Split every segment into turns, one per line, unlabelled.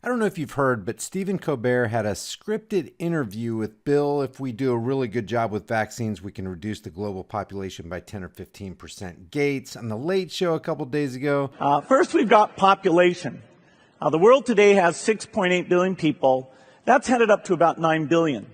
I don't know if you've heard, but Stephen Colbert had a scripted interview with Bill. If we do a really good job with vaccines, we can reduce the global population by 10 or 15%. Gates on The Late Show a couple days ago.
First, we've got population. The world today has 6.8 billion people. That's headed up to about 9 billion.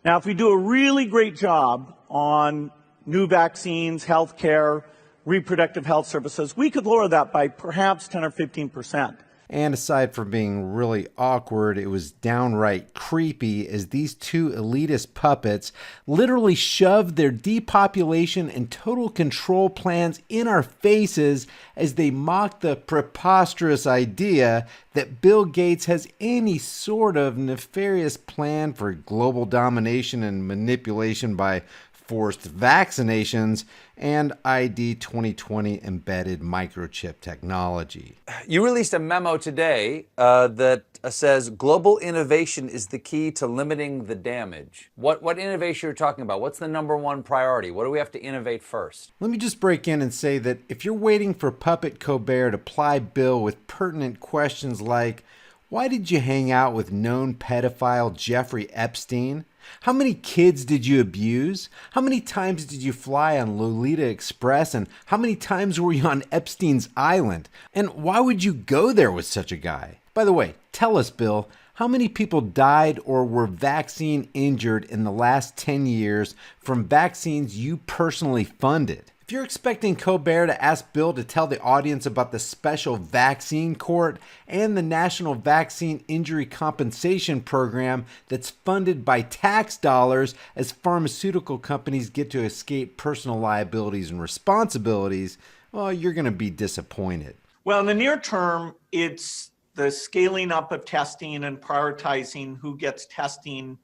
Now, if we do a really great job on new vaccines, healthcare, reproductive health services, we could lower that by perhaps 10 or 15%.
And aside from being really awkward, it was downright creepy as these two elitist puppets literally shoved their depopulation and total control plans in our faces as they mocked the preposterous idea that Bill Gates has any sort of nefarious plan for global domination and manipulation by forced vaccinations and ID 2020 embedded microchip technology.
You released a memo today that says global innovation is the key to limiting the damage. What innovation are you talking about? What's the number one priority? What do we have to innovate first?
Let me just break in and say that if you're waiting for Puppet Colbert to ply Bill with pertinent questions like, why did you hang out with known pedophile Jeffrey Epstein? How many kids did you abuse? How many times did you fly on Lolita Express? And how many times were you on Epstein's Island? And why would you go there with such a guy? By the way, tell us, Bill, how many people died or were vaccine injured in the last 10 years from vaccines you personally funded? If you're expecting Colbert to ask Bill to tell the audience about the special vaccine court and the National Vaccine Injury Compensation Program that's funded by tax dollars as pharmaceutical companies get to escape personal liabilities and responsibilities, well, you're going to be disappointed.
Well, in the near term, it's the scaling up of testing and prioritizing who gets testing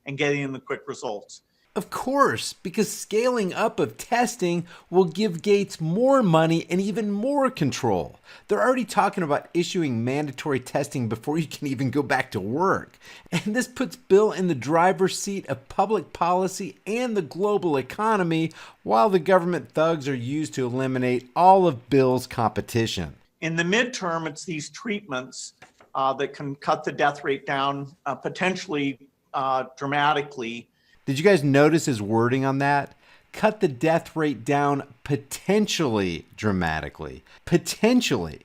and getting the quick results.
Of course, because scaling up of testing will give Gates more money and even more control. They're already talking about issuing mandatory testing before you can even go back to work. And this puts Bill in the driver's seat of public policy and the global economy, while the government thugs are used to eliminate all of Bill's competition.
In the midterm, it's these treatments that can cut the death rate down potentially dramatically.
Did you guys notice his wording on that? Cut the death rate down potentially dramatically. Potentially.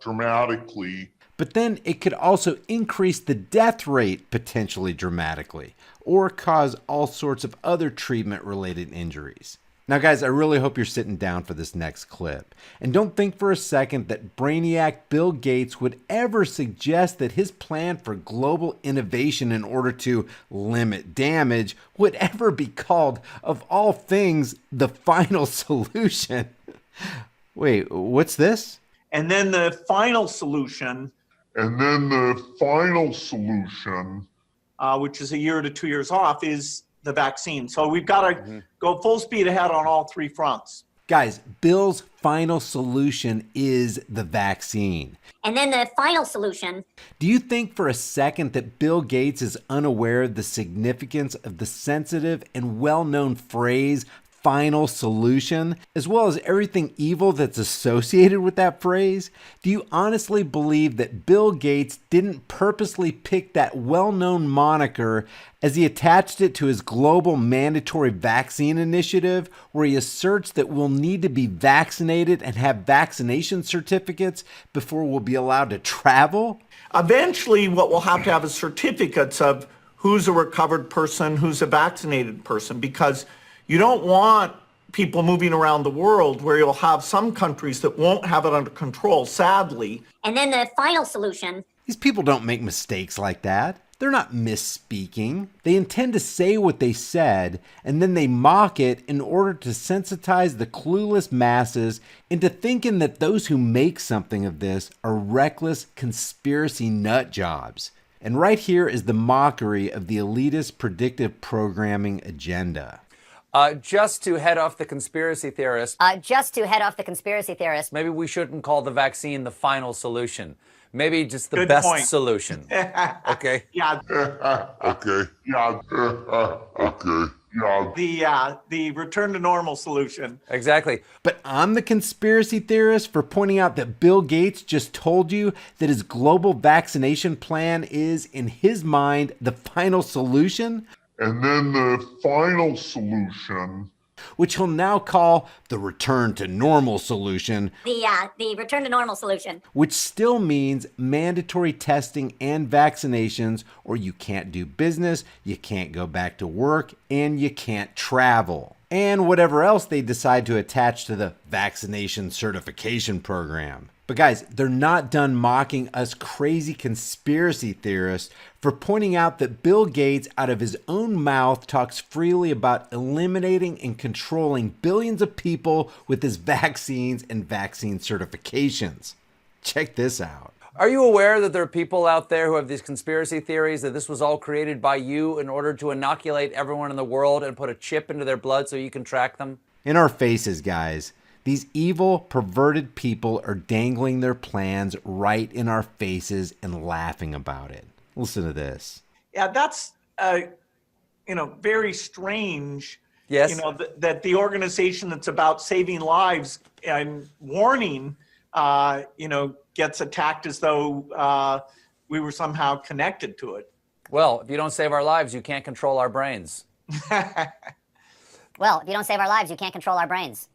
Dramatically.
But then it could also increase the death rate potentially dramatically, or cause all sorts of other treatment-related injuries. Now, guys, I really hope you're sitting down for this next clip. And don't think for a second that brainiac Bill Gates would ever suggest that his plan for global innovation in order to limit damage would ever be called, of all things, the final solution. Wait, what's this?
And then the final solution, which is a year to 2 years off, is the vaccine. So we've got to go full speed ahead on all three fronts.
Guys, Bill's final solution is the vaccine.
And then the final solution.
Do you think for a second that Bill Gates is unaware of the significance of the sensitive and well-known phrase final solution, as well as everything evil that's associated with that phrase? Do you honestly believe that Bill Gates didn't purposely pick that well-known moniker as he attached it to his global mandatory vaccine initiative, where he asserts that we'll need to be vaccinated and have vaccination certificates before we'll be allowed to travel?
Eventually, what we'll have is certificates of who's a recovered person, who's a vaccinated person, because you don't want people moving around the world where you'll have some countries that won't have it under control, sadly.
And then the final solution.
These people don't make mistakes like that. They're not misspeaking. They intend to say what they said, and then they mock it in order to sensitize the clueless masses into thinking that those who make something of this are reckless conspiracy nut jobs. And right here is the mockery of the elitist predictive programming agenda.
Just to head off the conspiracy theorists. Maybe we shouldn't call the vaccine the final solution. Maybe just the best solution. Okay?
Yeah.
Okay. Yeah.
The return to normal solution.
Exactly.
But I'm the conspiracy theorist for pointing out that Bill Gates just told you that his global vaccination plan is, in his mind, the final solution,
And then the final solution.
which he'll now call the return to normal solution,
The return to normal solution.
which still means mandatory testing and vaccinations, or you can't do business, you can't go back to work, and you can't travel. And whatever else they decide to attach to the vaccination certification program. But guys, they're not done mocking us crazy conspiracy theorists for pointing out that Bill Gates, out of his own mouth, talks freely about eliminating and controlling billions of people with his vaccines and vaccine certifications. Check this out.
Are you aware that there are people out there who have these conspiracy theories that this was all created by you in order to inoculate everyone in the world and put a chip into their blood so you can track them?
In our faces, guys. These evil, perverted people are dangling their plans right in our faces and laughing about it. Listen to this.
Yeah, that's very strange.
Yes.
That the organization that's about saving lives and warning, gets attacked as though we were somehow connected to it.
Well, if you don't save our lives, you can't control our brains.
Well, if you don't save our lives, you can't control our brains.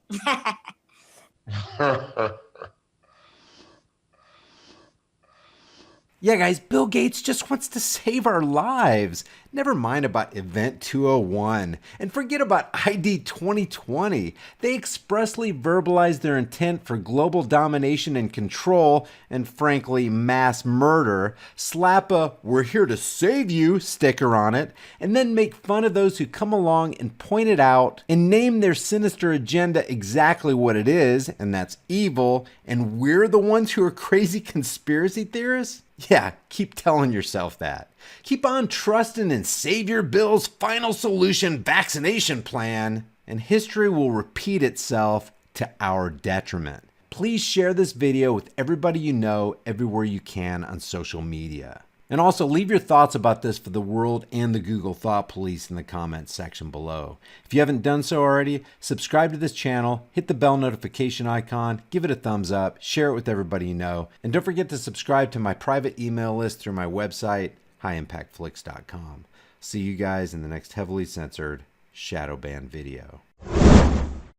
Yeah, guys, Bill Gates just wants to save our lives. Never mind about Event 201 and forget about ID 2020. They expressly verbalized their intent for global domination and control and, frankly, mass murder, slap a "we're here to save you" sticker on it, and then make fun of those who come along and point it out and name their sinister agenda exactly what it is, and that's evil, and we're the ones who are crazy conspiracy theorists? Yeah, keep telling yourself that. Keep on trusting in Savior Bill's final solution vaccination plan, and history will repeat itself to our detriment. Please share this video with everybody you know everywhere you can on social media. And also leave your thoughts about this for the world and the Google Thought Police in the comments section below. If you haven't done so already, subscribe to this channel, hit the bell notification icon, give it a thumbs up, share it with everybody you know, and don't forget to subscribe to my private email list through my website, HighImpactVlogs.com. See you guys in the next heavily censored shadow ban video.